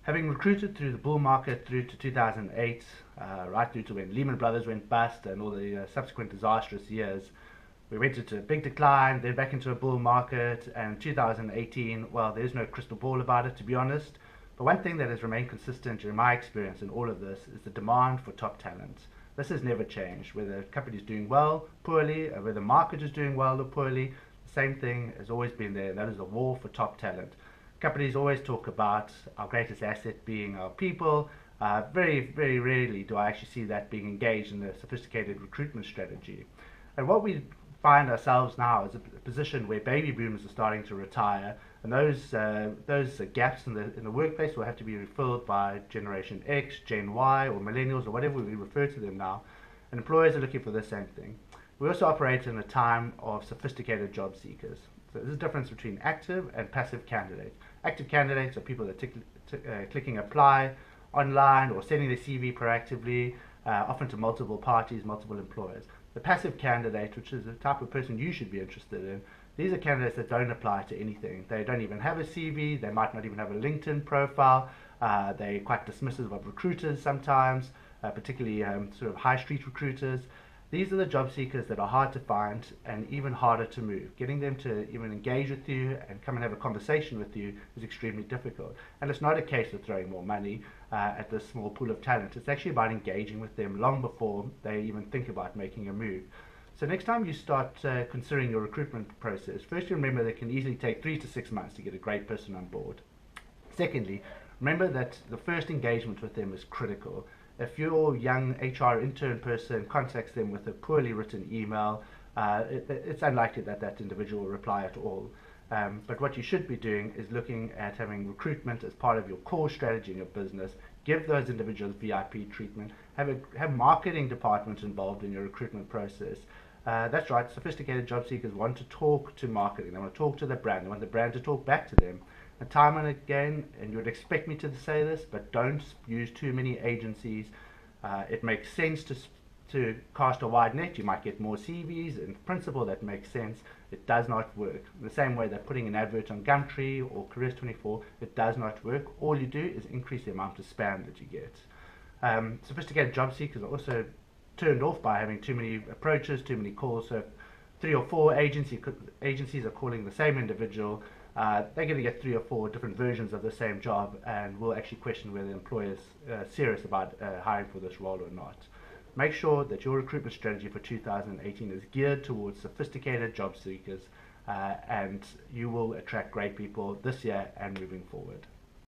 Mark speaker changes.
Speaker 1: Having recruited through the bull market through to 2008, right through to when Lehman Brothers went bust and all the subsequent disastrous years, we went into a big decline, then back into a bull market, and 2018, well, there's no crystal ball about it, to be honest. But one thing that has remained consistent during my experience in all of this is the demand for top talent. This has never changed, whether a company is doing well, poorly, or whether the market is doing well or poorly. The same thing has always been there, and that is the war for top talent. Companies always talk about our greatest asset being our people. Very, very rarely do I actually see that being engaged in a sophisticated recruitment strategy. And what we find ourselves now is a position where baby boomers are starting to retire, and those gaps in the workplace will have to be filled by Generation X, Gen Y, or Millennials, or whatever we refer to them now. And employers are looking for the same thing. We also operate in a time of sophisticated job seekers. So there's a difference between active and passive candidates. Active candidates are people that clicking apply online or sending their CV proactively, often to multiple parties, multiple employers. The passive candidate, which is the type of person you should be interested in, these are candidates that don't apply to anything. They don't even have a CV, they might not even have a LinkedIn profile, they're quite dismissive of recruiters sometimes, particularly sort of high street recruiters. These are the job seekers that are hard to find and even harder to move. Getting them to even engage with you and come and have a conversation with you is extremely difficult. And it's not a case of throwing more money at this small pool of talent. It's actually about engaging with them long before they even think about making a move. So next time you start considering your recruitment process, first you remember that it can easily take 3 to 6 months to get a great person on board. Secondly, remember that the first engagement with them is critical. If your young HR intern person contacts them with a poorly written email, it's unlikely that that individual will reply at all. But what you should be doing is looking at having recruitment as part of your core strategy in your business. Give those individuals VIP treatment. Have marketing departments involved in your recruitment process. That's right, sophisticated job seekers want to talk to marketing. They want to talk to the brand. They want the brand to talk back to them. And time and again, and you would expect me to say this, but don't use too many agencies. It makes sense to cast a wide net. You might get more CVs. In principle, that makes sense. It does not work. In the same way that putting an advert on Gumtree or Careers24, it does not work. All you do is increase the amount of spam that you get. Sophisticated job seekers are also turned off by having too many approaches, too many calls. So if 3 or 4 agencies are calling the same individual, they're going to get 3 or 4 different versions of the same job, and will actually question whether the employer is serious about hiring for this role or not. Make sure that your recruitment strategy for 2018 is geared towards sophisticated job seekers, and you will attract great people this year and moving forward.